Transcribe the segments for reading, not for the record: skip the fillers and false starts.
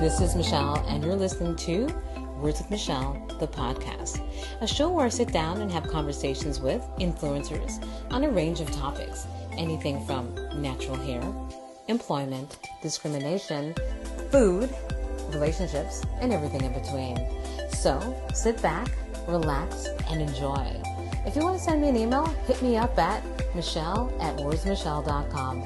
This is Michelle, and you're listening to Words with Michelle, the podcast, a show where I sit down and have conversations with influencers on a range of topics, anything from natural hair, employment, discrimination, food, relationships, and everything in between. So sit back, relax, and enjoy. If you want to send me an email, hit me up at michelle@wordsmichelle.com.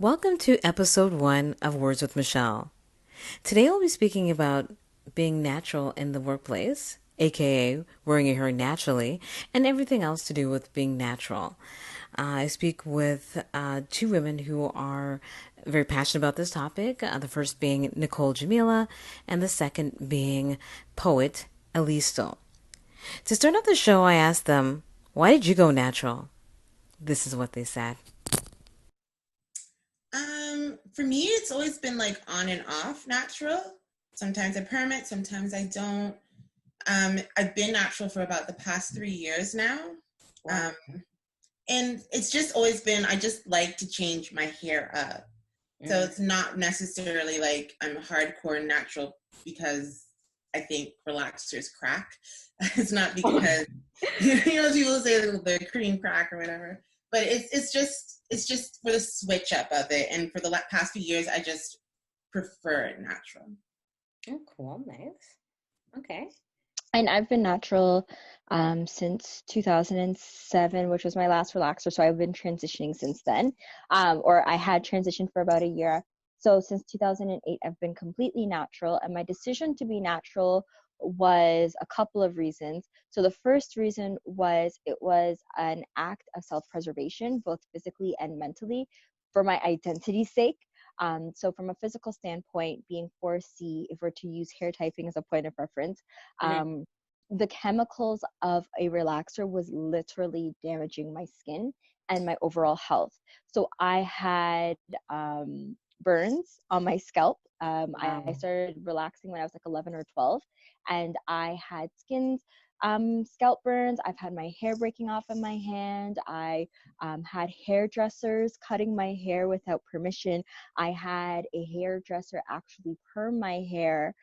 Welcome to episode 1 of Words with Michelle. Today we'll be speaking about being natural in the workplace, aka wearing your hair naturally, and everything else to do with being natural. I speak with two women who are very passionate about this topic, the first being Nicole, Jamila, and the second being poet Alyestal. To start off the show, I asked them, why did you go natural? This is what they said. For me, it's always been like on and off natural. Sometimes I perm it, sometimes I don't. I've been natural for about the past 3 years now. And it's just always been, I just like to change my hair up. So it's not necessarily like I'm hardcore natural because I think relaxers crack. It's not because, people say the cream crack or whatever. But it's just for the switch up of it. And for the past few years, I just prefer it natural. Oh, cool. Nice. Okay. And I've been natural since 2007, which was my last relaxer. So I've been transitioning since then, or I had transitioned for about a year. So since 2008, I've been completely natural. And my decision to be natural was a couple of reasons. So the first reason was it was an act of self-preservation, both physically and mentally, for my identity's sake. So from a physical standpoint, being 4C, if we're to use hair typing as a point of reference, the chemicals of a relaxer was literally damaging my skin and my overall health. So I had burns on my scalp. I started relaxing when I was like 11 or 12, and I had scalp burns. I've had my hair breaking off in my hand. I had hairdressers cutting my hair without permission. I had a hairdresser actually perm my hair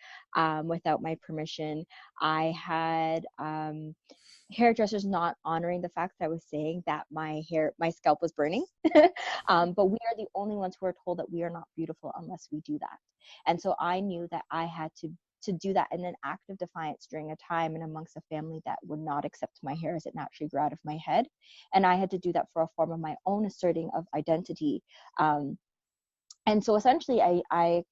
without my permission. I had hairdressers not honoring the fact that I was saying that my scalp was burning. But we are the only ones who are told that we are not beautiful unless we do that. And so I knew that I had to do that in an act of defiance during a time and amongst a family that would not accept my hair as it naturally grew out of my head. And I had to do that for a form of my own asserting of identity. And so essentially I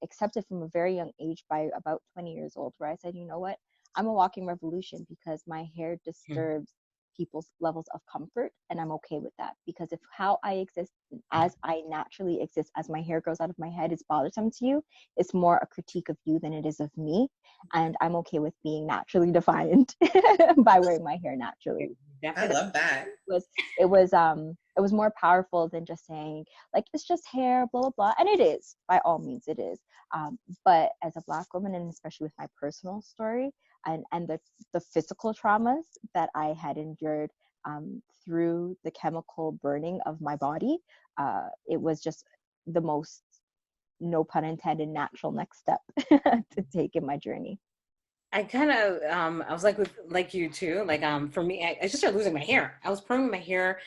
accepted from a very young age, by about 20 years old, where I said, you know what, I'm a walking revolution because my hair disturbs people's levels of comfort, and I'm okay with that, because if how I exist as I naturally exist as my hair grows out of my head is bothersome to you, it's more a critique of you than it is of me, and I'm okay with being naturally defiant by wearing my hair naturally. I love that. It was more powerful than just saying like it's just hair, blah blah blah, and it is, by all means it is, but as a Black woman, and especially with my personal story and the physical traumas that I had endured through the chemical burning of my body, it was just the most, no pun intended, natural next step to take in my journey. I kind of, I was like you too. Like, for me, I just started losing my hair. I was perming my hair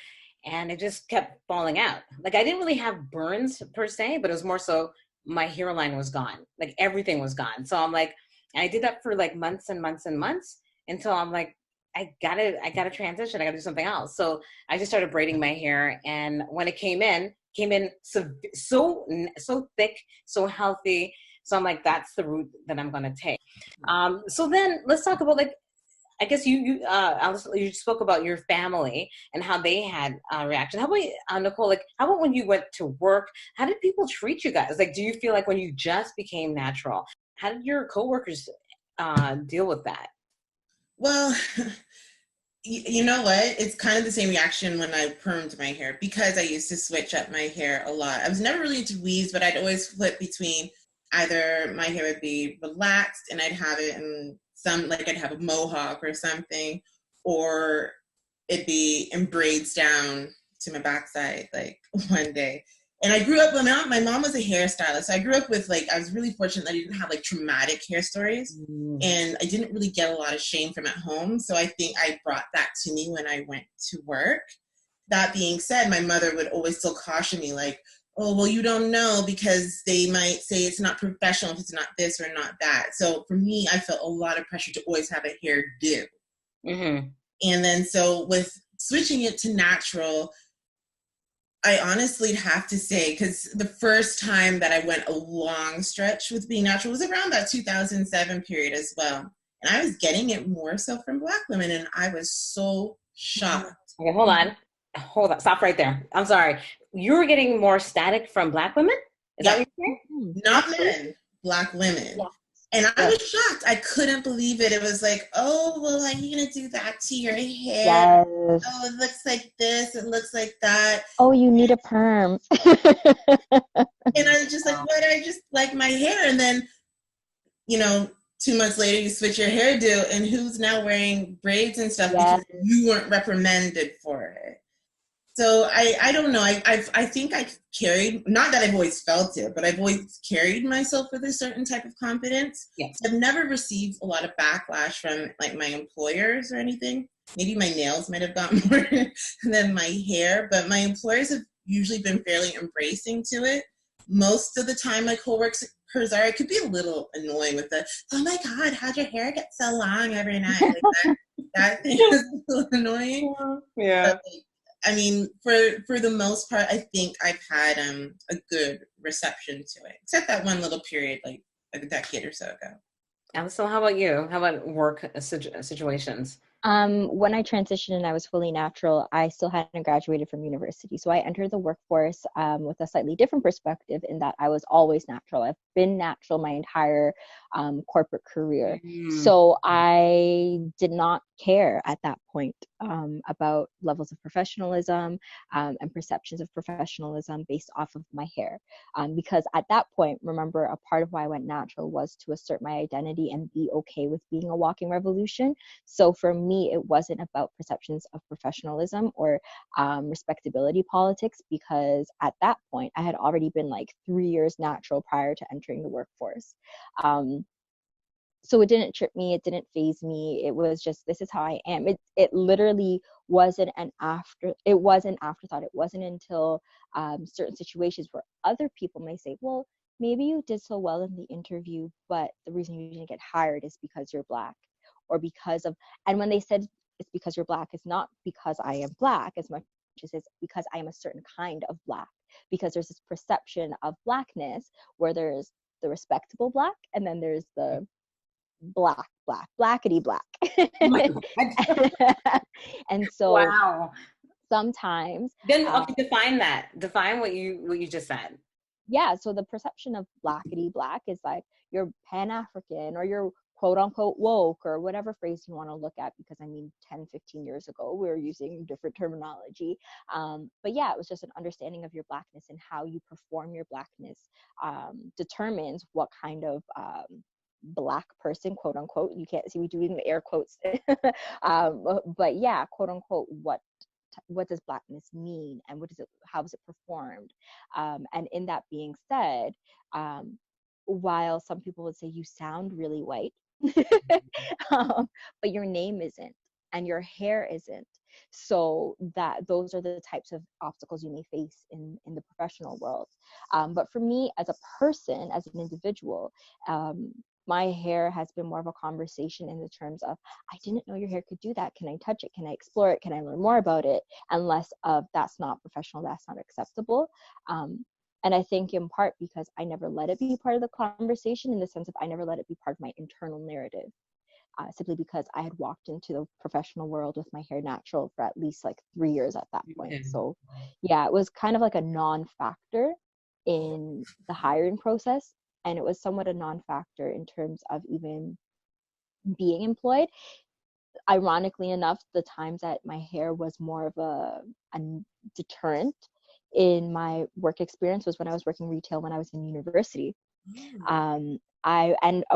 and it just kept falling out. Like, I didn't really have burns per se, but it was more so my hairline was gone. Like, everything was gone. So I'm like, I did that for like months and months and months until I'm like, I gotta transition. I gotta do something else. So I just started braiding my hair. And when it came in so thick, so healthy. So I'm like, that's the route that I'm going to take. So then let's talk about, like, I guess you spoke about your family and how they had a reaction. How about Nicole? Like, how about when you went to work? How did people treat you guys? Like, do you feel like when you just became natural, how did your coworkers deal with that? Well, you know what? It's kind of the same reaction when I permed my hair, because I used to switch up my hair a lot. I was never really into weaves, but I'd always flip between either my hair would be relaxed and I'd have it in some, like I'd have a mohawk or something, or it'd be in braids down to my backside like one day. And I grew up, my mom was a hairstylist. So I grew up with I was really fortunate that I didn't have traumatic hair stories. And I didn't really get a lot of shame from at home. So I think I brought that to me when I went to work. That being said, my mother would always still caution me oh, well, you don't know because they might say it's not professional if it's not this or not that. So for me, I felt a lot of pressure to always have a hairdo. Mm-hmm. And then so with switching it to natural, I honestly have to say, because the first time that I went a long stretch with being natural was around that 2007 period as well. And I was getting it more so from Black women, and I was so shocked. Okay, hold on. Stop right there. I'm sorry. You were getting more static from Black women? Is that what you're saying? Not men, Black women. Yeah. And I was shocked. I couldn't believe it. It was oh, well, are you going to do that to your hair? Yes. Oh, it looks like this. It looks like that. Oh, you need a perm. And I was just what? I just like my hair. And then, 2 months later, you switch your hairdo, and who's now wearing braids and stuff because you weren't reprimanded for it. So I don't know. I think I carried, not that I've always felt it, but I've always carried myself with a certain type of confidence. Yes. I've never received a lot of backlash from my employers or anything. Maybe my nails might have gotten more than my hair, but my employers have usually been fairly embracing to it. Most of the time, my coworkers are. It could be a little annoying with oh my God, how'd your hair get so long every night? That thing is a little annoying. Yeah. But, I mean, for the most part, I think I've had a good reception to it, except that one little period, a decade or so ago. Alyestal, how about you? How about work situations? When I transitioned and I was fully natural, I still hadn't graduated from university. So I entered the workforce with a slightly different perspective in that I was always natural. I've been natural my entire corporate career. So I did not care at that point about levels of professionalism and perceptions of professionalism based off of my hair. Because at that point, remember, a part of why I went natural was to assert my identity and be okay with being a walking revolution. So for me, it wasn't about perceptions of professionalism or respectability politics, because at that point, I had already been 3 years natural prior to entering the workforce. So it didn't trip me, it didn't faze me. It was just, this is how I am. It literally wasn't an afterthought. It wasn't until certain situations where other people may say, well, maybe you did so well in the interview, but the reason you didn't get hired is because you're Black, or because of, and when they said it's because you're Black, it's not because I am Black as much as it's because I am a certain kind of Black, because there's this perception of Blackness where there's the respectable Black, and then there's the blackety black. And so wow. Sometimes then define what you just said. Yeah, so the perception of blackety black is you're Pan-African, or you're quote unquote woke, or whatever phrase you want to look at, because 10, 15 years ago we were using different terminology, but yeah, it was just an understanding of your Blackness, and how you perform your Blackness determines what kind of Black person, quote unquote, you can't see me doing the air quotes, but yeah, quote unquote, what does Blackness mean, and how is it performed, and in that being said, while some people would say you sound really white, but your name isn't, and your hair isn't, so those are the types of obstacles you may face in the professional world. But for me, as a person, as an individual, my hair has been more of a conversation in the terms of, I didn't know your hair could do that. Can I touch it? Can I explore it? Can I learn more about it? And less of, that's not professional, that's not acceptable. And I think in part because I never let it be part of the conversation, in the sense of I never let it be part of my internal narrative, simply because I had walked into the professional world with my hair natural for at least 3 years at that point. Okay. So yeah, it was kind of a non-factor in the hiring process. And it was somewhat a non-factor in terms of even being employed. Ironically enough, the times that my hair was more of a deterrent in my work experience was when I was working retail when I was in university. And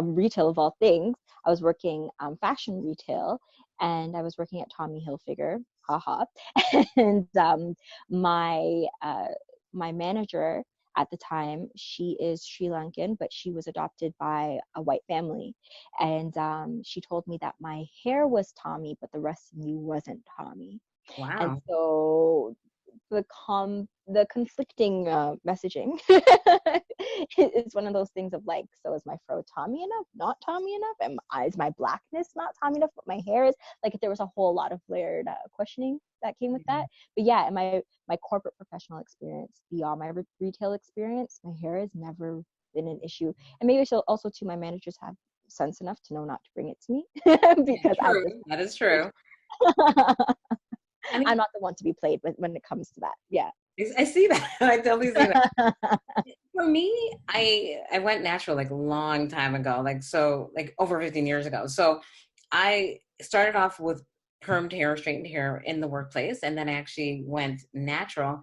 retail of all things, I was working fashion retail, and I was working at Tommy Hilfiger, haha. And my manager at the time, she is Sri Lankan, but she was adopted by a white family. And she told me that my hair was Tommy, but the rest of me wasn't Tommy. And Wow. so the conflicting messaging is one of those things of like, so is my fro Tommy enough, not Tommy enough? Is my blackness not Tommy enough, but my hair is? Like, there was a whole lot of layered questioning that came with that. But yeah, in my corporate professional experience, beyond my retail experience, my hair has never been an issue. And maybe so also too, my managers have sense enough to know not to bring it to me because at True. this That is true. I mean, I'm not the one to be played with when it comes to that. Yeah. I see that. I totally see that. For me, I went natural like a long time ago, like so like over 15 years ago. So I started off with permed hair, straightened hair in the workplace, and then I actually went natural.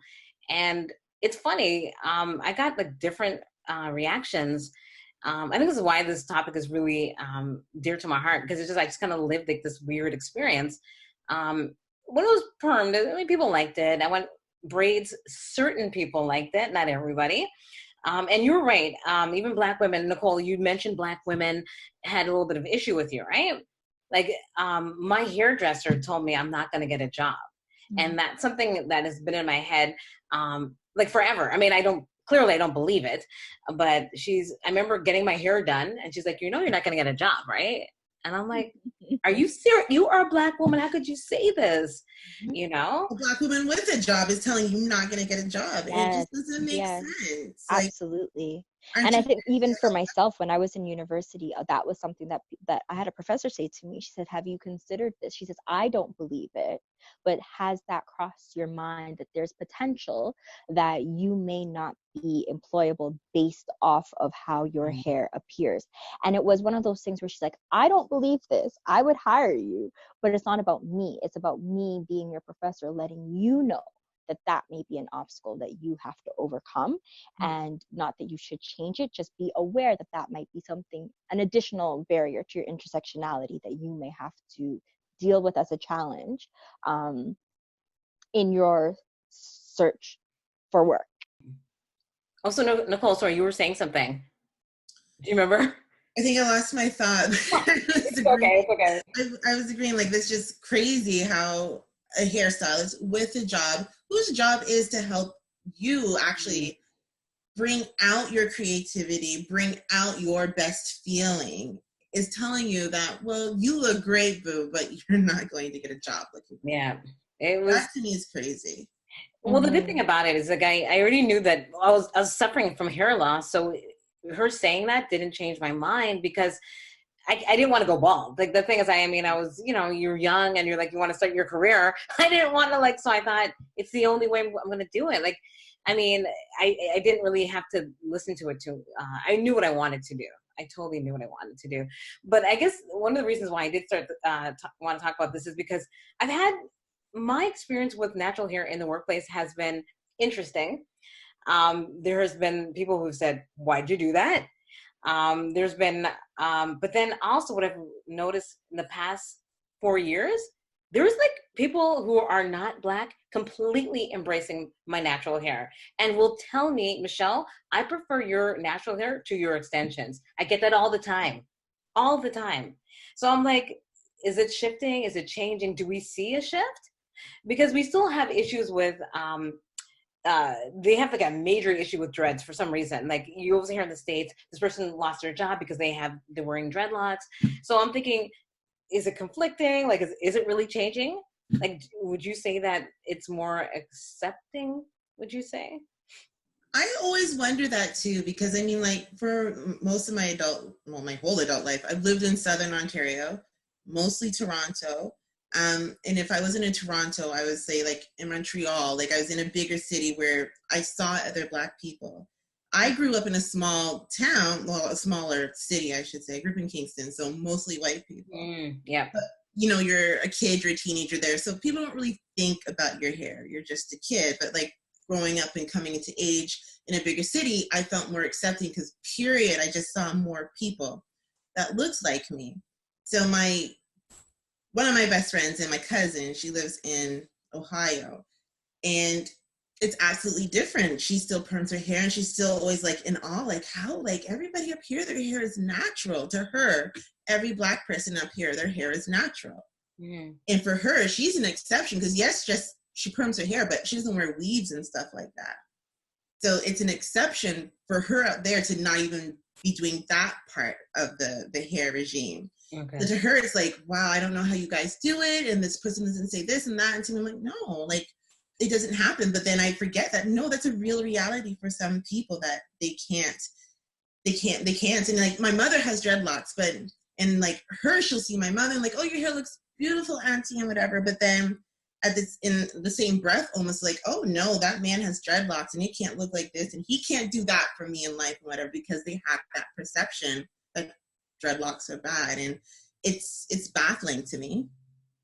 And it's funny, I got like different reactions. I think this is why this topic is really dear to my heart, because it's just I just kind of lived like this weird experience. When it was permed, I mean, people liked it. I went braids, certain people liked it, not everybody. And you're right. Even Black women, Nicole, you mentioned Black women had a little bit of issue with you, right? Like my hairdresser told me I'm not going to get a job. And that's something that has been in my head like forever. I mean, I don't believe it, but I remember getting my hair done and she's like, you know, you're not going to get a job, right? And I'm like, are you serious? You are a Black woman. How could you say this? You know? A Black woman with a job is telling you not going to get a job. Yes, It just doesn't make sense. Like, absolutely. aren't And I you? think even for myself, when I was in university, that was something that I had a professor say to me. She said, have you considered this? She says, I don't believe it, but has that crossed your mind that there's potential that you may not be employable based off of how your hair appears? And it was one of those things where she's like, I don't believe this. I would hire you, but it's not about me. It's about me being your professor, letting you know that may be an obstacle that you have to overcome, and not that you should change it. Just be aware that might be something, an additional barrier to your intersectionality that you may have to deal with as a challenge in your search for work. Also, Nicole, sorry, you were saying something. Do you remember? I think I lost my thought. It's okay. It's okay. I was agreeing, like, that's just crazy how a hairstylist with a job, whose job is to help you actually bring out your creativity, bring out your best feeling, is telling you that, well, you look great, boo, but you're not going to get a job looking. Yeah, it was. That to me is crazy. Well, the good thing about it is, like, I already knew that I was suffering from hair loss, so her saying that didn't change my mind, because I didn't want to go bald. Like, the thing is, I was, you're young and you're like, you want to start your career. I didn't want to, like, so I thought it's the only way I'm going to do it. Like, I mean, I didn't really have to listen to it too. I knew what I wanted to do. I totally knew what I wanted to do. But I guess one of the reasons why I did start want to talk about this is because I've had my experience with natural hair in the workplace has been interesting. There has been people who've said, why'd you do that? There's been, but then also what I've noticed in the past 4 years, there's like people who are not Black completely embracing my natural hair and will tell me, Michelle, I prefer your natural hair to your extensions. I get that all the time. So I'm like, is it shifting? Is it changing? Do we see a shift? Because we still have issues with, they have like a major issue with dreads for some reason. Like, you always hear in the States, this person lost their job because they're wearing dreadlocks. So I'm thinking, is it conflicting? Like, is it really changing? Like, would you say that it's more accepting, would you say? I always wonder that too, because I mean, like, for most of my whole adult life, I've lived in Southern Ontario, mostly Toronto. And if I wasn't in Toronto, I would say like in Montreal, like I was in a bigger city where I saw other Black people. I grew up in a small town, well, a smaller city, I should say. I grew up in Kingston, so mostly white people. Yeah. But, you're a kid, you're a teenager there, so people don't really think about your hair. You're just a kid. But like growing up and coming into age in a bigger city, I felt more accepting because, period, I just saw more people that looked like me. So my one of my best friends and my cousin, she lives in Ohio, and it's absolutely different. She still perms her hair, and she's still always like in awe, like how like everybody up here, their hair is natural. To her, every Black person up here, their hair is natural. Mm. And for her, she's an exception because yes, just she perms her hair, but she doesn't wear weaves and stuff like that. So it's an exception for her up there to not even be doing that part of the hair regime. Okay. So to her, it's like, wow, I don't know how you guys do it, and this person doesn't say this and that. And to me, I'm like, no, like it doesn't happen. But then I forget that no, that's a real reality for some people that they can't. And like my mother has dreadlocks, but and like her, she'll see my mother and like, oh, your hair looks beautiful, auntie, and whatever. But then at this in the same breath, almost like, oh no, that man has dreadlocks and he can't look like this and he can't do that for me in life and whatever, because they have that perception that dreadlocks are bad. And it's baffling to me.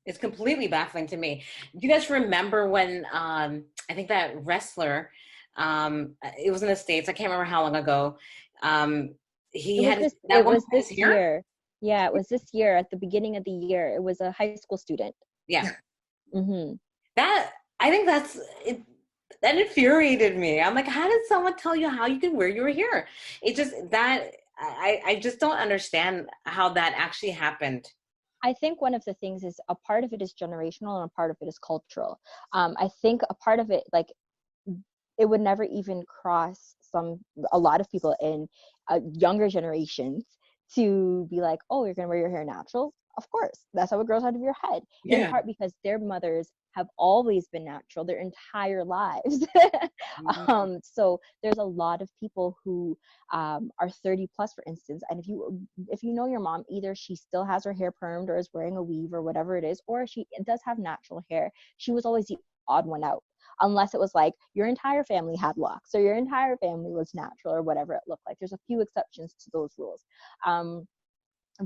It's completely baffling to me. Do you guys remember when I think that wrestler, it was in the States, I can't remember how long ago, it was this year. Yeah, it was this year at the beginning of the year. It was a high school student. Yeah. Mm-hmm. That infuriated me. I'm like, how did someone tell you how you can wear your hair? It just I just don't understand how that actually happened. I think one of the things is a part of it is generational and a part of it is cultural. I think a part of it, like, it would never even cross a lot of people in younger generations to be like, oh, you're going to wear your hair natural? Of course. That's how it grows out of your head. Yeah. In part because their mothers have always been natural their entire lives. Mm-hmm. So there's a lot of people who are 30 plus, for instance. And if you know your mom, either she still has her hair permed or is wearing a weave or whatever it is, or she does have natural hair. She was always the odd one out. Unless it was like your entire family had locks or your entire family was natural or whatever it looked like. There's a few exceptions to those rules.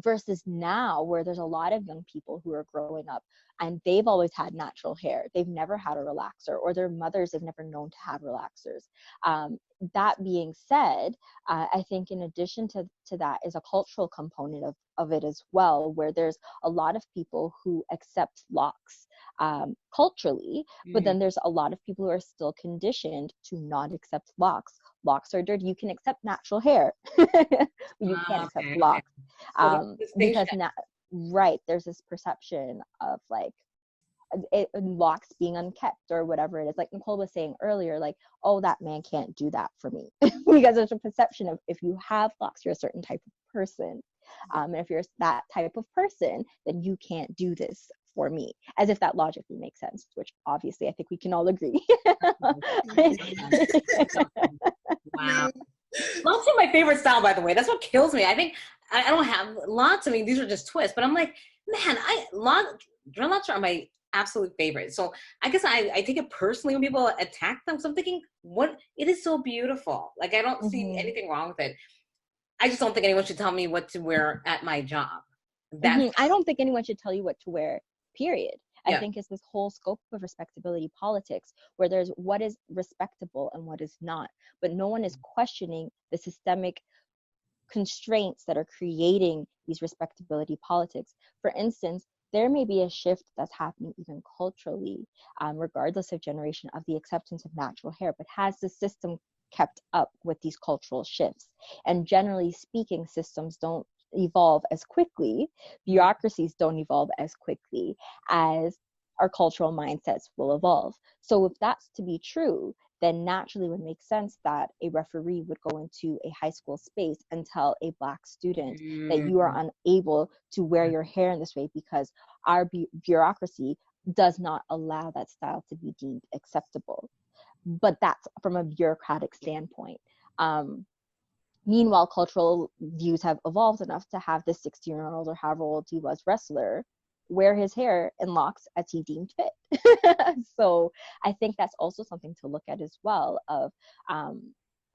Versus now, where there's a lot of young people who are growing up and they've always had natural hair. They've never had a relaxer, or their mothers have never known to have relaxers. That being said, I think in addition to that is a cultural component of it as well, where there's a lot of people who accept locks culturally, but then there's a lot of people who are still conditioned to not accept locks. Locks are dirty. You can accept natural hair. You can't accept locks. Because there's this perception of like locks being unkept or whatever it is. Like Nicole was saying earlier, like, oh, that man can't do that for me. Because there's a perception of if you have locks, you're a certain type of person. And if you're that type of person, then you can't do this for me, as if that logically makes sense, which obviously I think we can all agree. Wow. Locks are my favorite style, by the way. That's what kills me. I think I don't have lots. I mean, these are just twists, but I'm like, man, dreadlocks are my absolute favorite. So I guess I take it personally when people attack them. So I'm thinking, it is so beautiful. Like, I don't see anything wrong with it. I just don't think anyone should tell me what to wear at my job. I don't think anyone should tell you what to wear, period. I think it's this whole scope of respectability politics where there's what is respectable and what is not. But no one is questioning the systemic constraints that are creating these respectability politics. For instance, there may be a shift that's happening even culturally, regardless of generation, of the acceptance of natural hair, but has the system kept up with these cultural shifts? And generally speaking, systems don't evolve as quickly, bureaucracies don't evolve as quickly as our cultural mindsets will evolve. So if that's to be true, then naturally it would make sense that a referee would go into a high school space and tell a Black student that you are unable to wear your hair in this way because our bureaucracy does not allow that style to be deemed acceptable. But that's from a bureaucratic standpoint. Meanwhile, cultural views have evolved enough to have this 16-year-old or however old he was wrestler wear his hair in locks as he deemed fit. So I think that's also something to look at as well, of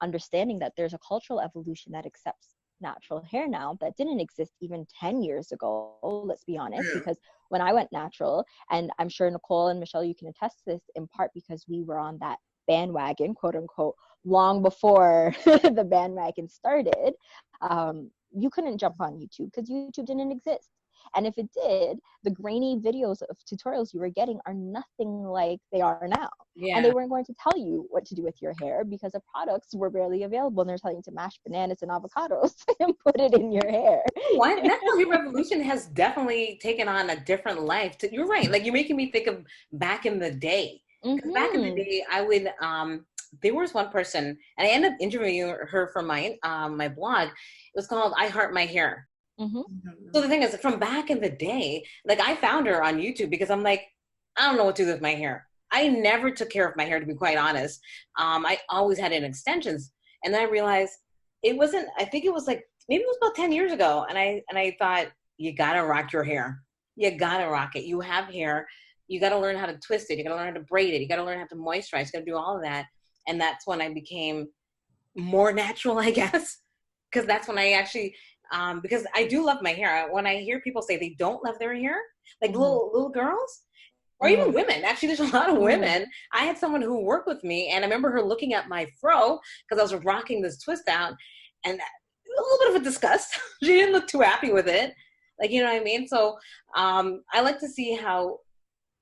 understanding that there's a cultural evolution that accepts natural hair now that didn't exist even 10 years ago, let's be honest, because when I went natural, and I'm sure Nicole and Michelle, you can attest to this in part because we were on that bandwagon, quote unquote, long before the bandwagon started. You couldn't jump on YouTube because YouTube didn't exist. And if it did, the grainy videos of tutorials you were getting are nothing like they are now. And they Yeah. weren't going to tell you what to do with your hair because the products were barely available, and they're telling you to mash bananas and avocados and put it in your hair. What natural hair revolution has definitely taken on a different life. You're right. Like you're making me think of back in the day. Because back in the Mm-hmm. day, I would there was one person, and I ended up interviewing her for my blog. It was called "I Heart My Hair." Mm-hmm. So the thing is, from back in the day, like I found her on YouTube because I'm like, I don't know what to do with my hair. I never took care of my hair, to be quite honest. I always had it in extensions, and then I realized it wasn't. I think it was like maybe it was about 10 years ago, and I thought you gotta rock your hair. You gotta rock it. You have hair. You gotta learn how to twist it. You gotta learn how to braid it. You gotta learn how to moisturize. You gotta do all of that. And that's when I became more natural, I guess, because that's when I actually because I do love my hair. When I hear people say they don't love their hair, like Mm-hmm. little girls or even Mm-hmm. women, actually, there's a lot of Mm-hmm. women. I had someone who worked with me, and I remember her looking at my fro because I was rocking this twist out, and a little bit of a disgust. She didn't look too happy with it, like you know what I mean. So I like to see how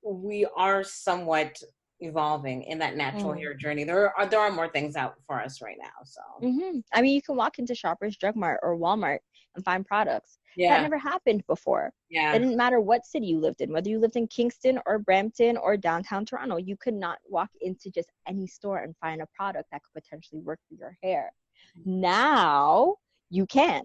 we are somewhat evolving in that natural Mm-hmm. hair journey. There are more things out for us right now. So Mm-hmm. I mean, you can walk into Shoppers Drug Mart or Walmart and find products. That yeah, never happened before. It yeah, didn't matter what city you lived in, whether you lived in Kingston or Brampton or downtown Toronto, you could not walk into just any store and find a product that could potentially work for your hair. Now you can.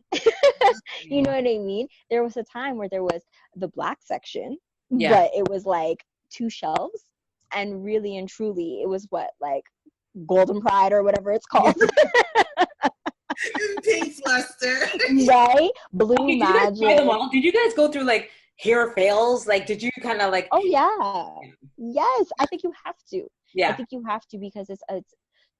You yeah, know what I mean? There was a time where there was the black section, yeah. but it was like two shelves. And really and truly, it was what, like Golden Pride or whatever it's Yeah. called. Pink fluster. Right? Blue Okay, did you guys try them Magic. all? Did you guys go through like hair fails? Like, did you kind of like, Oh yeah. Yes, I think you have to. I yeah, think you have to because it's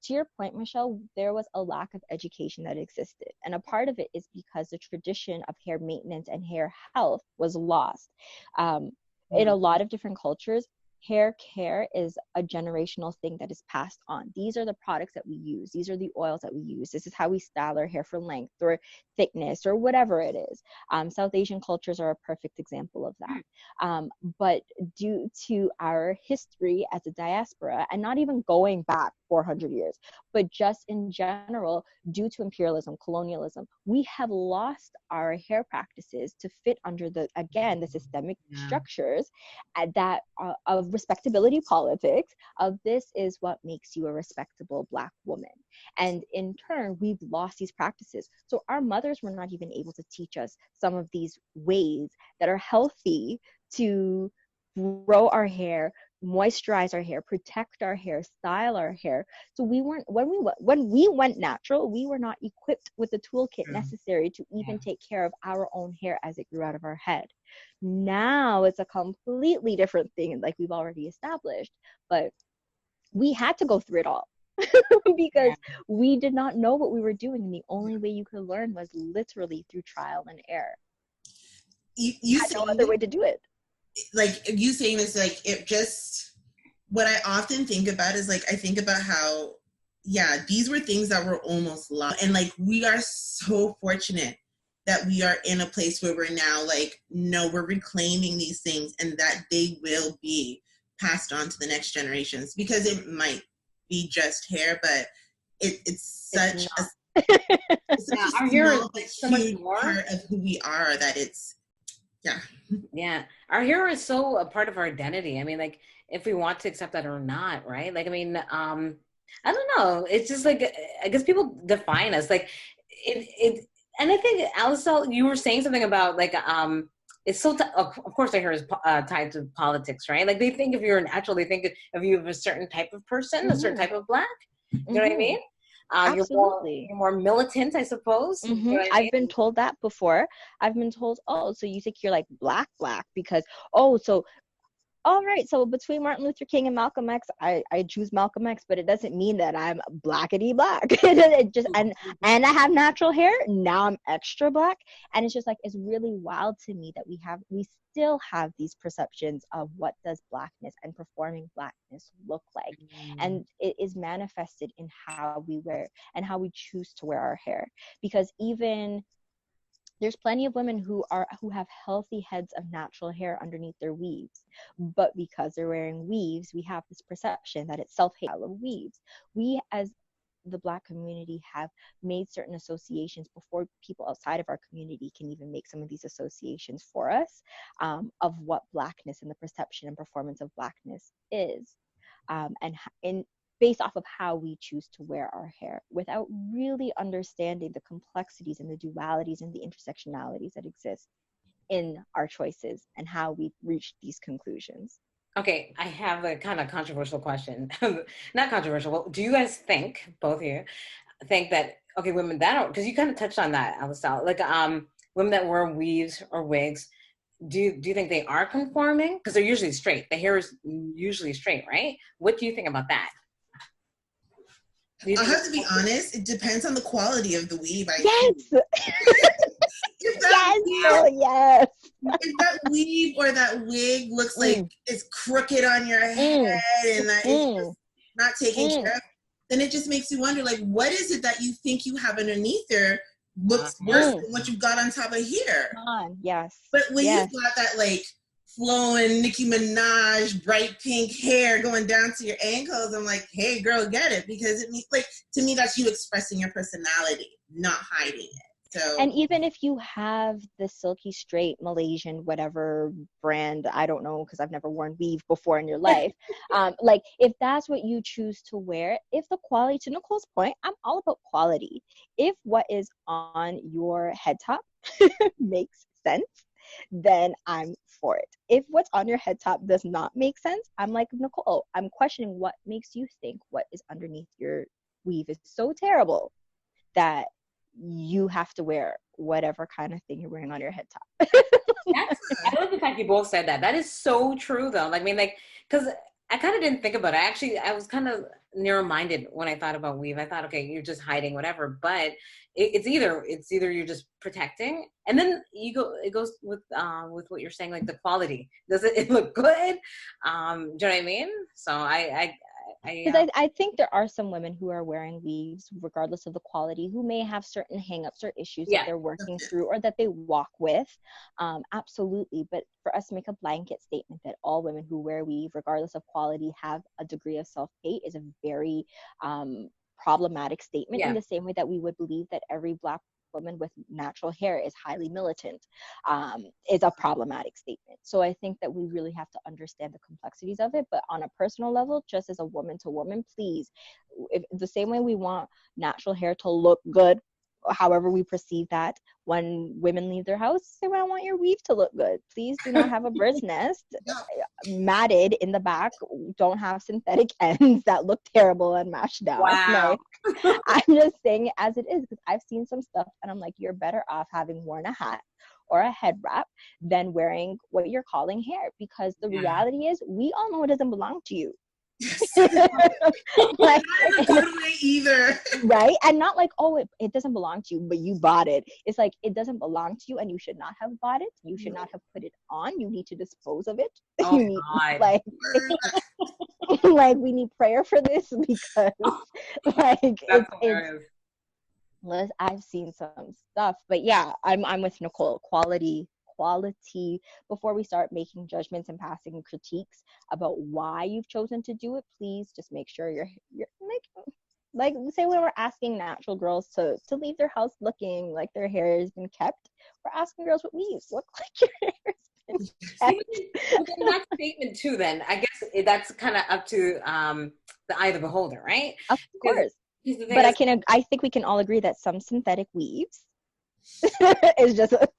to your point, Michelle, there was a lack of education that existed. And a part of it is because the tradition of hair maintenance and hair health was lost. Um, in mm, a lot of different cultures, hair care is a generational thing that is passed on. These are the products that we use. These are the oils that we use. This is how we style our hair for length or thickness or whatever it is. South Asian cultures are a perfect example of that. But due to our history as a diaspora, and not even going back 400 years, but just in general, due to imperialism, colonialism, we have lost our hair practices to fit under the systemic yeah, structures that of respectability politics of this is what makes you a respectable Black woman. And in turn, we've lost these practices. So our mothers were not even able to teach us some of these ways that are healthy to grow our hair, moisturize our hair, protect our hair, style our hair. So we weren't when we went natural, we were not equipped with the toolkit true, necessary to yeah, even take care of our own hair as it grew out of our head. Now it's a completely different thing, like we've already established, but we had to go through it all because yeah. we did not know what we were doing, and the only way you could learn was literally through trial and error. You Had no saying other way to do it. like you saying this, like it just, what I often think about is like I think about how, yeah, these were things that were almost lost, and like we are so fortunate that we are in a place where we're now like, no, we're reclaiming these things and that they will be passed on to the next generations, because it might be just hair, but it's It's such a, not. it's such Yeah, a our hair is small but so much huge more. part of who we are that it's, yeah. Yeah, our hair is so a part of our identity. I mean, like if we want to accept that or not, right? Like, I mean, I don't know. It's just like I guess people define us like it. And I think Alyestal, you were saying something about like it's so. Of course, our hair is tied to politics, right? Like they think if you're natural, they think of you as a certain type of person, a certain Mm-hmm. type of black. You know what I Mm-hmm. mean? Absolutely. You're more militant, I suppose. You Mm-hmm. know what I I've mean? been told that before. I've been told, oh, so you think you're like black because, oh, so all right, so between Martin Luther King and Malcolm X, I choose Malcolm X, but it doesn't mean that I'm blackety black. It just and I have natural hair. Now I'm extra black, and it's just like it's really wild to me that we still have these perceptions of what does blackness and performing blackness look like, Mm, and it is manifested in how we wear and how we choose to wear our hair. Because even There's plenty of women who have healthy heads of natural hair underneath their weaves, but because they're wearing weaves, we have this perception that it's self-hate of weaves. We, as the Black community, have made certain associations before people outside of our community can even make some of these associations for us, of what Blackness and the perception and performance of Blackness is, and based off of how we choose to wear our hair, without really understanding the complexities and the dualities and the intersectionalities that exist in our choices and how we reach these conclusions. Okay, I have a kind of controversial question. Not controversial. Well, do you guys think, both of you, think that, okay, women that don't, because you kind of touched on that, Alyestal, like women that wear weaves or wigs, do you think they are conforming? Because they're usually straight. The hair is usually straight, right? What do you think about that? I have to be honest, it depends on the quality of the weave. Yes! If that yes! if that weave or that wig looks like it's crooked on your head and that it's just not taken care of, then it just makes you wonder, like, what is it that you think you have underneath there looks worse than what you've got on top of here? Yes. But when you've got that, like, flowing Nicki Minaj bright pink hair going down to your ankles, I'm like, hey girl, get it, because it means, like, to me that's you expressing your personality, not hiding it. So, and even if you have the silky straight Malaysian whatever brand, I don't know because I've never worn weave before in your life, like if that's what you choose to wear, if the quality, to Nicole's point, I'm all about quality. If what is on your head top makes sense, then I'm for it. If what's on your head top does not make sense, I'm like, Nicole, I'm questioning what makes you think what is underneath your weave is so terrible that you have to wear whatever kind of thing you're wearing on your head top. I love the fact you both said that. That is so true, though. Like, I mean, like, because I kind of didn't think about it. I was kind of narrow-minded when I thought about weave. I thought, okay, you're just hiding whatever, but it's either you're just protecting, and then it goes with what you're saying, like the quality. Does it look good? Do you know what I mean? So I think there are some women who are wearing weaves, regardless of the quality, who may have certain hangups or issues that they're working through or that they walk with. Absolutely. But for us to make a blanket statement that all women who wear weave, regardless of quality, have a degree of self-hate is a very problematic statement, in the same way that we would believe that every Black woman with natural hair is highly militant, is a problematic statement. So I think that we really have to understand the complexities of it. But on a personal level, just as a woman to woman, please, if the same way we want natural hair to look good, however we perceive that, when women leave their house, say, well, I want your weave to look good. Please do not have a bird's nest matted in the back. Don't have synthetic ends that look terrible and mashed down. Wow. Like, I'm just saying it as it is, because I've seen some stuff and I'm like, you're better off having worn a hat or a head wrap than wearing what you're calling hair, because the reality is we all know it doesn't belong to you. Like, not in a good way either, right? And not like, oh, it doesn't belong to you, but you bought it. It's like, it doesn't belong to you and you should not have bought it. You should not have put it on. You need to dispose of it. Oh, you need, God. like like we need prayer for this, because like it's I've seen some stuff. But yeah, I'm with Nicole. Quality before we start making judgments and passing critiques about why you've chosen to do it. Please just make sure you're like say when we're asking natural girls to leave their house looking like their hair has been kept, we're asking girls with weaves look like your hair has been kept. That statement too, then I guess that's kind of up to the eye of the beholder, right? Of course. But I think we can all agree that some synthetic weaves is just like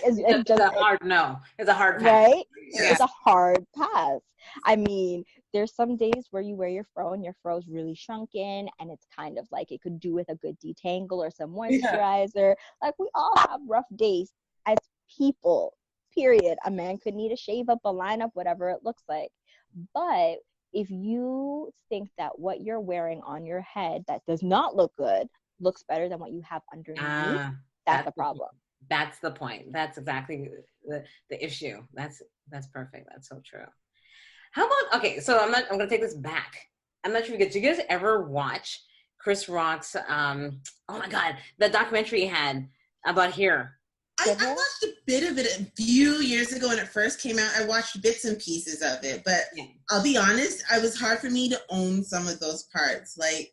it's just a hard no. It's a hard pass. Right? Yeah. It's a hard pass. I mean, there's some days where you wear your fro and your fro's really shrunken and it's kind of like it could do with a good detangle or some moisturizer. Like, we all have rough days as people, period. A man could need a shave up, a line up, whatever it looks like. But if you think that what you're wearing on your head that does not look good looks better than what you have underneath, that's the problem. That's the point. That's exactly the issue. That's perfect. That's so true. How about, okay, so I'm gonna take this back. I'm not sure if you guys ever watch Chris Rock's oh my God, the documentary he had about hair. Good I hair? watched a bit of it a few years ago when it first came out. I watched bits and pieces of it, but Yeah. I'll be honest, it was hard for me to own some of those parts. Like,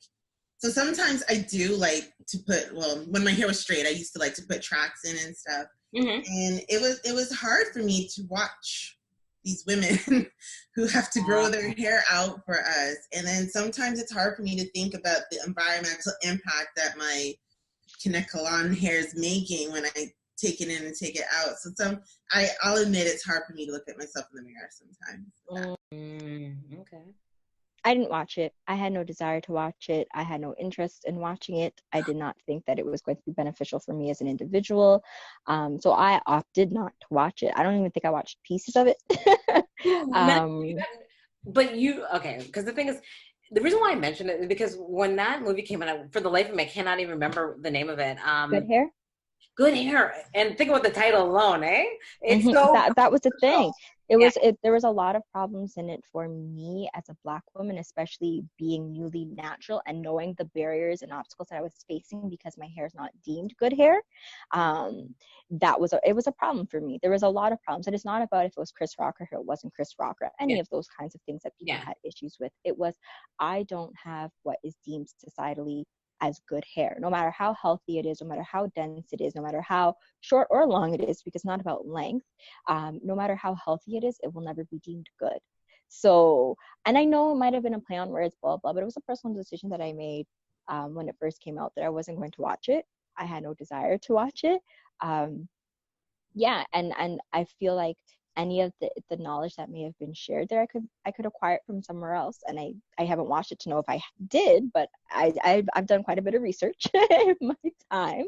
so sometimes I do like to put, well, when my hair was straight, I used to like to put tracks in and stuff. Mm-hmm. And it was hard for me to watch these women who have to grow their hair out for us. And then sometimes it's hard for me to think about the environmental impact that my Kinecolon hair is making when I take it in and take it out. So I'll admit it's hard for me to look at myself in the mirror sometimes. Okay. I didn't watch it. I had no desire to watch it. I had no interest in watching it. I did not think that it was going to be beneficial for me as an individual. So I opted not to watch it. I don't even think I watched pieces of it. But you, okay, because the thing is, the reason why I mentioned it is because when that movie came out, for the life of me, I cannot even remember the name of it. Good hair? Good Hair. And think about the title alone, eh? It's Mm-hmm. so That was the thing. yeah. There was a lot of problems in it for me as a Black woman, especially being newly natural and knowing the barriers and obstacles that I was facing because my hair is not deemed good hair. It was a problem for me. There was a lot of problems, and it's not about if it was Chris Rock or if it wasn't Chris Rock or any of those kinds of things that people had issues with. It was, I don't have what is deemed societally as good hair, no matter how healthy it is, no matter how dense it is, no matter how short or long it is, because it's not about length. No matter how healthy it is, it will never be deemed good. So, and I know it might have been a play on words, blah, blah, but it was a personal decision that I made when it first came out that I wasn't going to watch it. I had no desire to watch it. And I feel like any of the knowledge that may have been shared there, I could acquire it from somewhere else. And I haven't watched it to know if I did, but I've done quite a bit of research in my time,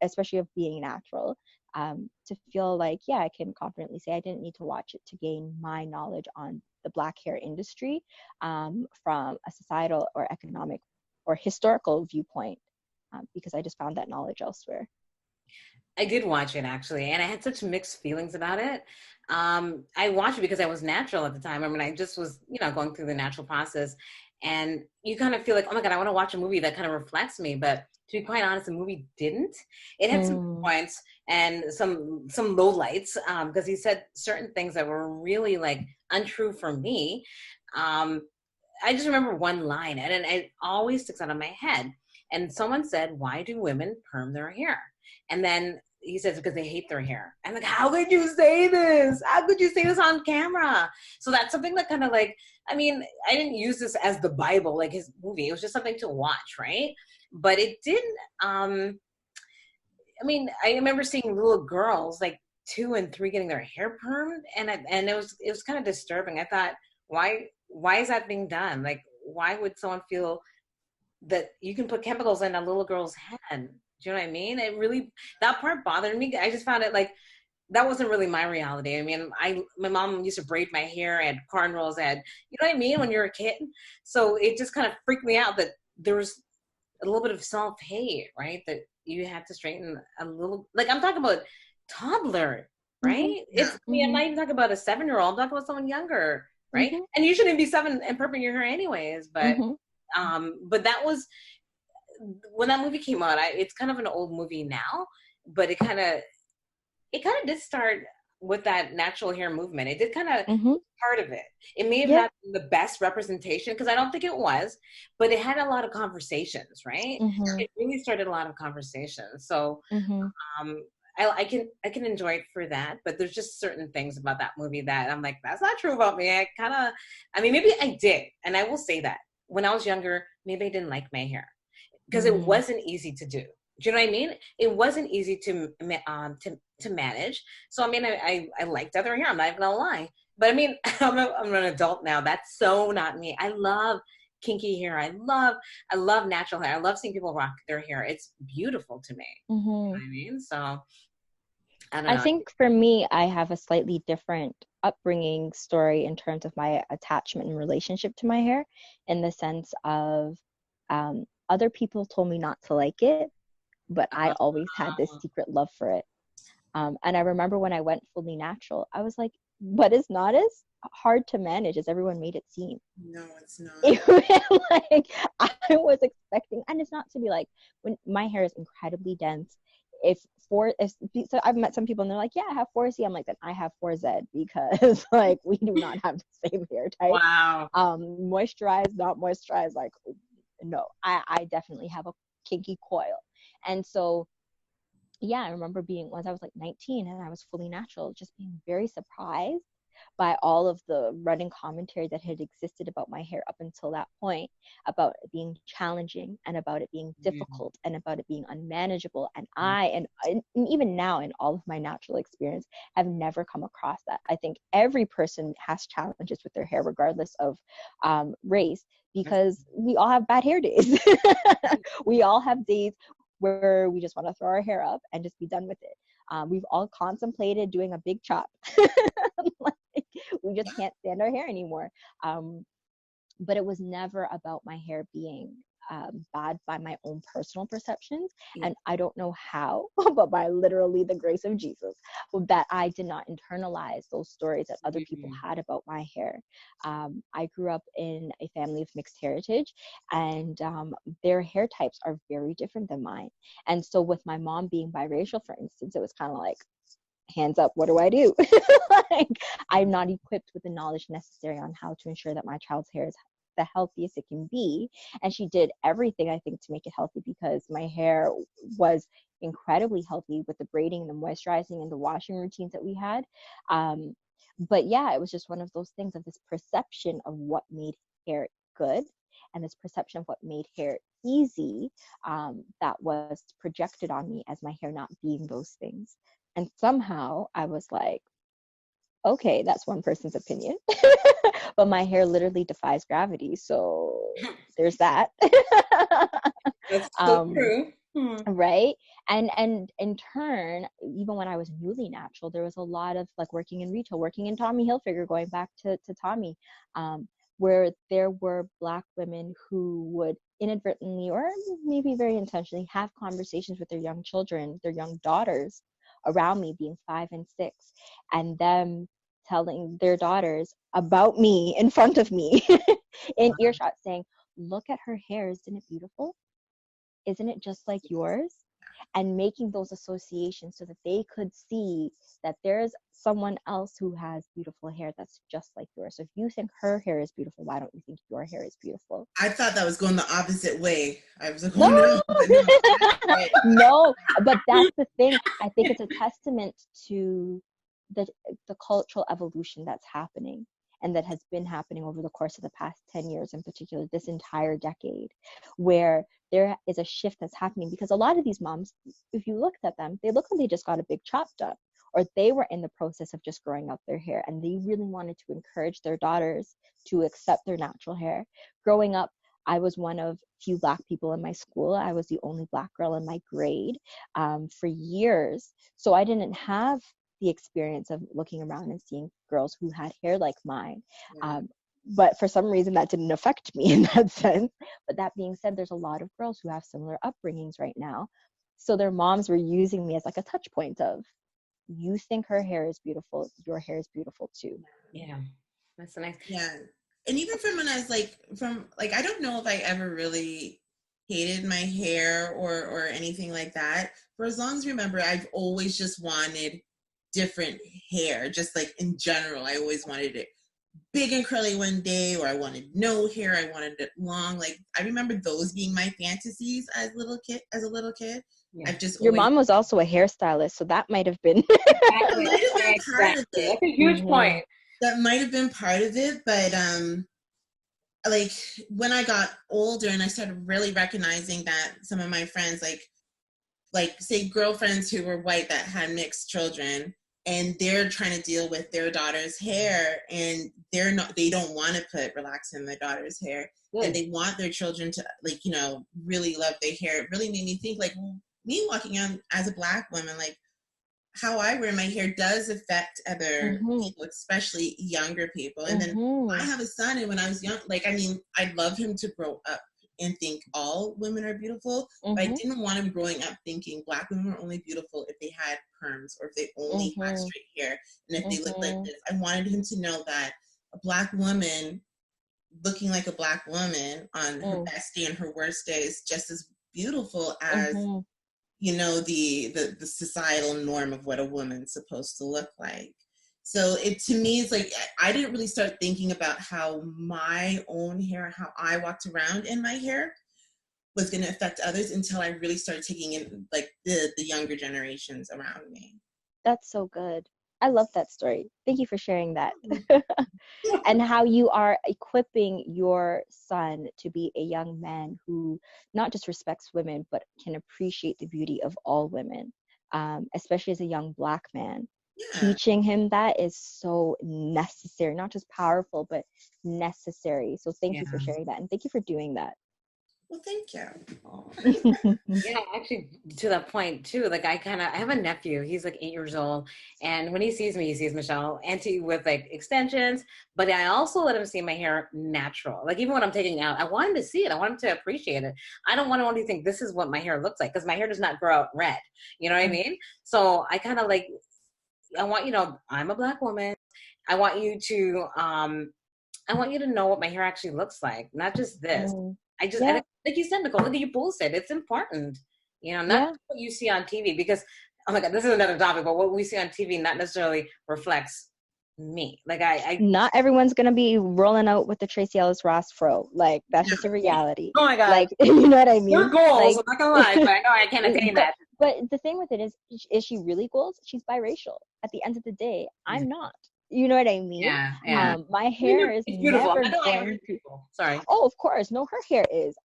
especially of being natural, to feel like, yeah, I can confidently say I didn't need to watch it to gain my knowledge on the Black hair industry from a societal or economic or historical viewpoint, because I just found that knowledge elsewhere. I did watch it actually, and I had such mixed feelings about it. I watched it because I was natural at the time. I mean, I just was, going through the natural process, and you kind of feel like, oh my God, I want to watch a movie that kind of reflects me. But to be quite honest, the movie didn't. It had some points and some lowlights because he said certain things that were really like untrue for me. I just remember one line, and it always sticks out in my head. And someone said, "Why do women perm their hair?" And then he says, because they hate their hair. I'm like, how could you say this? How could you say this on camera? So that's something that kind of like, I mean, I didn't use this as the Bible, like his movie. It was just something to watch, right? But it didn't, I mean, I remember seeing little girls, like 2 and 3, getting their hair permed. And it was kind of disturbing. I thought, why is that being done? Like, why would someone feel that you can put chemicals in a little girl's head? Do you know what I mean? That part bothered me. I just found it like, that wasn't really my reality. I mean, my mom used to braid my hair, I had cornrows, you know what I mean, when you're a kid. So it just kind of freaked me out that there was a little bit of self-hate, right? That you had to straighten a little, like I'm talking about toddler, right? It's, I mean, I'm not even talking about a 7-year-old, I'm talking about someone younger, right? And you shouldn't be 7 and perping your hair anyways, but that was, when that movie came out, it's kind of an old movie now, but it kind of did start with that natural hair movement. It did kind of part of it. It may have not been the best representation, because I don't think it was, but it had a lot of conversations, right? It really started a lot of conversations. So I can enjoy it for that, but there's just certain things about that movie that I'm like, that's not true about me. I mean, maybe I did, and I will say that when I was younger, maybe I didn't like my hair, because it wasn't easy to do. Do you know what I mean? It wasn't easy to manage. So I mean, I liked other hair. I'm not even gonna lie. But I mean, I'm an adult now. That's so not me. I love kinky hair. I love natural hair. I love seeing people rock their hair. It's beautiful to me. You know what I mean? So I don't know. I think for me, I have a slightly different upbringing story in terms of my attachment and relationship to my hair, in the sense of other people told me not to like it, but I always had this secret love for it. And I remember when I went fully natural, I was like, but it's not as hard to manage as everyone made it seem. No, it's not. Like, I was expecting, and it's not to be like, when my hair is incredibly dense, so I've met some people and they're like, yeah, I have 4C. I'm like, then I have 4Z, because like we do not have the same hair type. Wow. Moisturized, not moisturized, like no, I definitely have a kinky coil. And so yeah, I remember being, once I was like 19 and I was fully natural, just being very surprised by all of the running commentary that had existed about my hair up until that point, about it being challenging and about it being difficult and about it being unmanageable. And and even now, in all of my natural experience, have never come across that. I think every person has challenges with their hair, regardless of race, because we all have bad hair days. We all have days where we just want to throw our hair up and just be done with it. We've all contemplated doing a big chop. Like, we just can't stand our hair anymore. But it was never about my hair being bad by my own personal perceptions. And I don't know how, but by literally the grace of Jesus, that I did not internalize those stories that other people had about my hair. I grew up in a family of mixed heritage, and their hair types are very different than mine. And so with my mom being biracial, for instance, it was kind of like, hands up, what do I do? Like, I'm not equipped with the knowledge necessary on how to ensure that my child's hair is the healthiest it can be. And she did everything, I think, to make it healthy, because my hair was incredibly healthy with the braiding and the moisturizing and the washing routines that we had. But yeah, it was just one of those things of this perception of what made hair good and this perception of what made hair easy, that was projected on me as my hair not being those things. And somehow I was like, okay, that's one person's opinion. But my hair literally defies gravity. So there's that. That's so true. Right. And in turn, even when I was newly natural, there was a lot of like working in retail, working in Tommy Hilfiger, going back to Tommy, where there were Black women who would inadvertently, or maybe very intentionally, have conversations with their young children, their young daughters around me, being 5 and 6, and them telling their daughters about me in front of me in earshot, saying, look at her hair, isn't it beautiful? Isn't it just like yours? And making those associations so that they could see that there's someone else who has beautiful hair that's just like yours. So if you think her hair is beautiful, why don't you think your hair is beautiful? I thought that was going the opposite way. I was like, oh no, no. No, but that's the thing. I think it's a testament to the cultural evolution that's happening, and that has been happening over the course of the past 10 years, in particular this entire decade, where there is a shift that's happening. Because a lot of these moms, if you looked at them, they look like they just got a big chop done, or they were in the process of just growing out their hair, and they really wanted to encourage their daughters to accept their natural hair. Growing up, I was one of few Black people in my school. I was the only Black girl in my grade for years. So I didn't have the experience of looking around and seeing girls who had hair like mine. But for some reason that didn't affect me in that sense. But that being said, there's a lot of girls who have similar upbringings right now. So their moms were using me as like a touch point of, you think her hair is beautiful, your hair is beautiful too. Yeah, that's nice. Yeah. And even from when I was like, I don't know if I ever really hated my hair or anything like that. For as long as I remember, I've always just wanted different hair, just like in general. I always wanted it big and curly one day, or I wanted no hair, I wanted it long. Like, I remember those being my fantasies as a little kid. Yeah. I've just Your mom was also a hairstylist, so that might have been Exactly. That might have been part of it. That's a huge point. That might have been part of it, but like when I got older and I started really recognizing that some of my friends, like say girlfriends who were white that had mixed children, and they're trying to deal with their daughter's hair, and they don't want to put relaxer in their daughter's hair. Good. And they want their children to, like, you know, really love their hair. It really made me think, like, me walking on as a Black woman, like, how I wear my hair does affect other people, especially younger people. And then I have a son, and when I was young, like, I mean, I'd love him to grow up and think all women are beautiful, but I didn't want him growing up thinking Black women were only beautiful if they had perms or if they only had straight hair and if they looked like this. I wanted him to know that a Black woman looking like a Black woman on her best day and her worst day is just as beautiful as you know, the societal norm of what a woman's supposed to look like. So it, to me, it's like I didn't really start thinking about how my own hair, how I walked around in my hair was going to affect others until I really started taking in like the younger generations around me. That's so good. I love that story. Thank you for sharing that. And how you are equipping your son to be a young man who not just respects women, but can appreciate the beauty of all women, especially as a young Black man. Yeah. Teaching him that is so necessary, not just powerful, but necessary. So thank you for Yeah. sharing that. And thank you for doing that. Well, thank you. Oh. Yeah, actually, to that point too. Like I have a nephew. He's like 8 years old, and when he sees me, he sees Michelle Auntie with like extensions. But I also let him see my hair natural. Like even when I'm taking it out, I want him to see it. I want him to appreciate it. I don't want him to think this is what my hair looks like because my hair does not grow out red. You know what I mean? So I kind of like I want you to know I'm a Black woman. I want you to I want you to know what my hair actually looks like, not just this. Yeah, Like you said, Nicole, like you both said, it's important, not yeah. just what you see on TV, because, oh my God, this is another topic, but what we see on TV not necessarily reflects me. Like Not everyone's gonna be rolling out with the Tracy Ellis Ross fro. Like that's just a reality. oh my God, Like you know what I your mean? goals, Like, I'm not gonna lie, but I know I can't attain but that. but the thing with it is she really goals? She's biracial. At the end of the day, Yeah, I'm not. You know what I mean? yeah. My I mean, hair is it's beautiful. I'm never not gonna lie, your hair going is to. beautiful. Sorry. Oh, of course. No, her hair is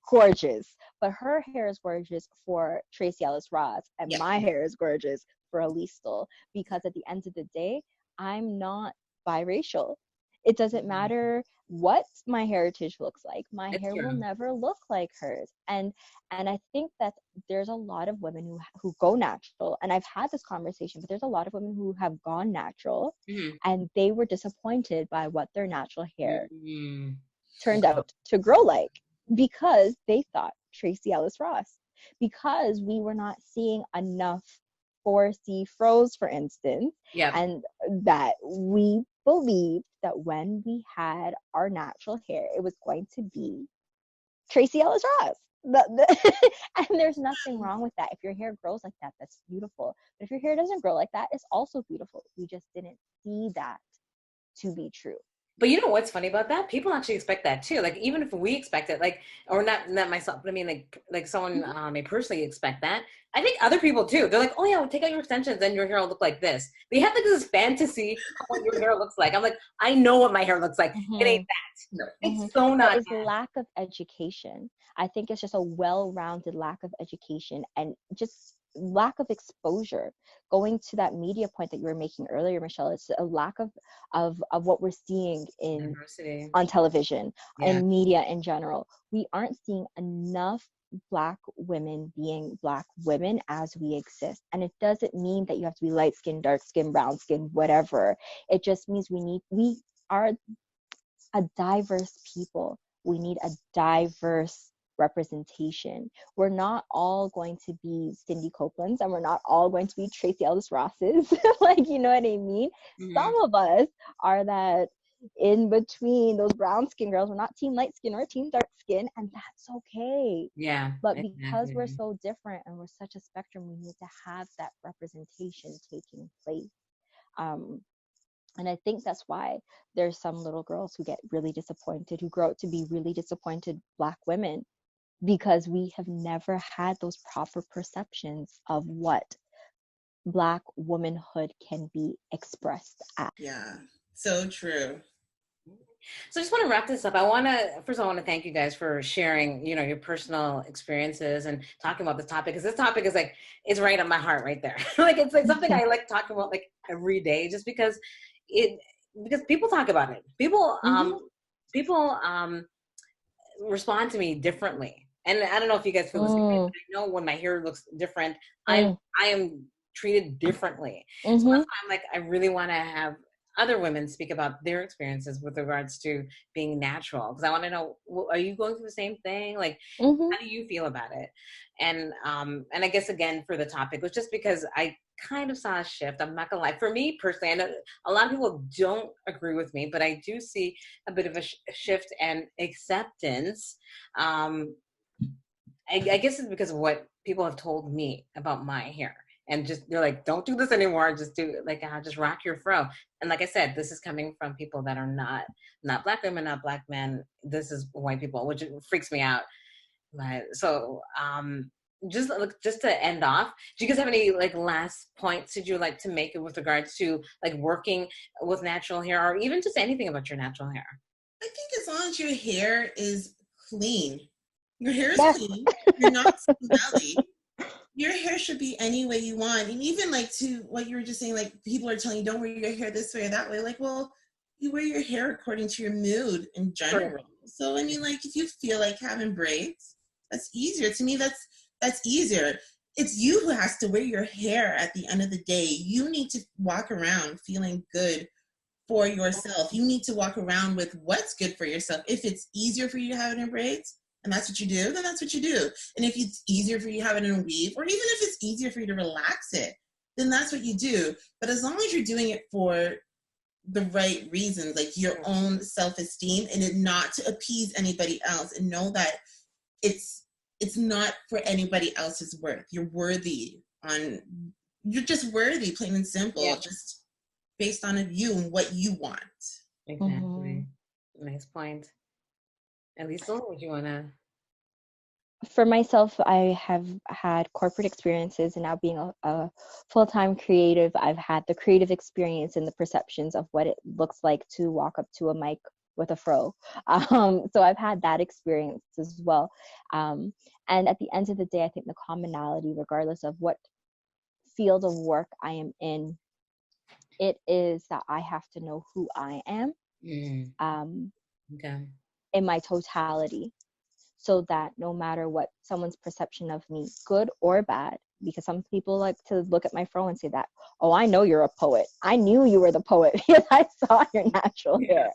gorgeous, but her hair is gorgeous for Tracy Ellis Ross, and Yeah. my hair is gorgeous for Alyestal. Because at the end of the day, I'm not biracial. It doesn't matter what my heritage looks like. My It's hair will true. never look like hers. And I think that there's a lot of women who go natural. And I've had this conversation, but there's a lot of women who have gone natural Mm-hmm. and they were disappointed by what their natural hair Mm-hmm. turned out to grow like because they thought Tracy Ellis Ross, because we were not seeing enough 4C froze, for instance, Yep. and that we believed that when we had our natural hair, it was going to be Tracy Ellis Ross. And there's nothing wrong with that. If your hair grows like that, that's beautiful. But if your hair doesn't grow like that, it's also beautiful. We just didn't see that to be true. But you know what's funny about that? People actually expect that too. Like even if we expect it, like or not myself, but I mean like someone Mhm. may personally expect that. I think other people too. They're like, oh yeah, well, take out your extensions, then your hair will look like this. They have like this fantasy of what your hair looks like. I'm like, I know what my hair looks like. It ain't Mhm. that. No, Mhm. it's so But not it's lack of education. I think it's just a well-rounded lack of education and just lack of exposure. Going to that media point that you were making earlier, Michelle, it's a lack of what we're seeing in diversity. on television Yeah. and media in general. We aren't seeing enough Black women being Black women as we exist. And it doesn't mean that you have to be light skin, dark skin, brown skin, whatever. It just means we are a diverse people. We need a diverse representation. We're not all going to be Cindy Copelands and we're not all going to be Tracy Ellis Rosses. Like, you know what I mean? Mm-hmm. Some of us are that in between, those brown skin girls. We're not team light skin or team dark skin, and that's okay. Yeah. But because we're Exactly. so different and we're such a spectrum, we need to have that representation taking place. Um, and I think that's why there's some little girls who get really disappointed, who grow up to be really disappointed Black women, because we have never had those proper perceptions of what Black womanhood can be expressed as. Yeah. So true. So I just want to wrap this up. I want to first, I want to thank you guys for sharing, your personal experiences and talking about this topic because this topic is like it's right on my heart right there. Like it's like something I like talking about like every day, just it because people talk about it. Mm-hmm. People respond to me differently, and I don't know if you guys feel the same way. Mm, But I know when my hair looks different, mm, I am treated differently. So mm-hmm. that's why I'm like I really want to have other women speak about their experiences with regards to being natural because I want to know, are you going through the same thing? Like Mm-hmm. how do you feel about it? And I guess again for the topic was just because I kind of saw a shift. I'm not gonna lie. For me personally, I know a lot of people don't agree with me, but I do see a bit of a shift and acceptance. I guess it's because of what people have told me about my hair. And just they're like, don't do this anymore. Just do like just rock your fro. And like I said, this is coming from people that are not black women, not black men. This is white people, which freaks me out. But so just to end off, do you guys have any like last points did you like to make with regards to like working with natural hair or even just anything about your natural hair? I think as long as your hair is clean, your hair is Yes. clean, you're not smelly, your hair should be any way you want. And even like to what you were just saying, like people are telling you don't wear your hair this way or that way. Like, well, you wear your hair according to your mood in True. general. So I mean, like if you feel like having braids, that's easier. To me, that's easier. It's you who has to wear your hair at the end of the day. You need to walk around feeling good for yourself. You need to walk around with what's good for yourself. If it's easier for you to have it in braids, and that's what you do, then that's what you do. And if it's easier for you to have it in a weave, or even if it's easier for you to relax it, then that's what you do. But as long as you're doing it for the right reasons, like your own self-esteem, and it not to appease anybody else, and know that it's not for anybody else's worth. You're worthy on you're just worthy, plain and simple, Yeah. just based on you and what you want. Exactly. Nice point. Alyestal, would you wanna For myself, I have had corporate experiences, and now being a full-time creative, I've had the creative experience and the perceptions of what it looks like to walk up to a mic with a fro. So I've had that experience as well. And at the end of the day, I think the commonality, regardless of what field of work I am in, it is that I have to know who I am um, okay. in my totality, so that no matter what someone's perception of me, good or bad, because some people like to look at my fro and say that, oh, I know you're a poet. I knew you were the poet because I saw your natural hair.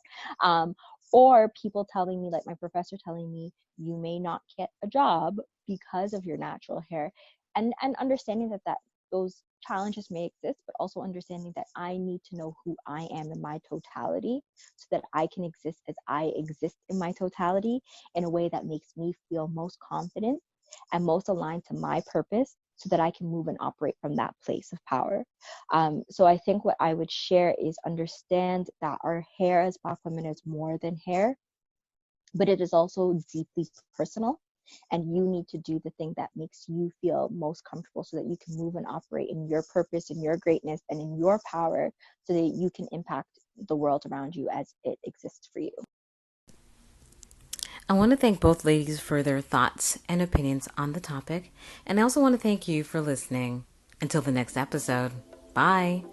Or people telling me, like my professor telling me, you may not get a job because of your natural hair. And understanding that those challenges may exist, but also understanding that I need to know who I am in my totality so that I can exist as I exist in my totality in a way that makes me feel most confident and most aligned to my purpose so that I can move and operate from that place of power. So I think what I would share is understand that our hair as Black women is more than hair, but it is also deeply personal. And you need to do the thing that makes you feel most comfortable so that you can move and operate in your purpose, in your greatness, and in your power so that you can impact the world around you as it exists for you. I want to thank both ladies for their thoughts and opinions on the topic. And I also want to thank you for listening. Until the next episode. Bye.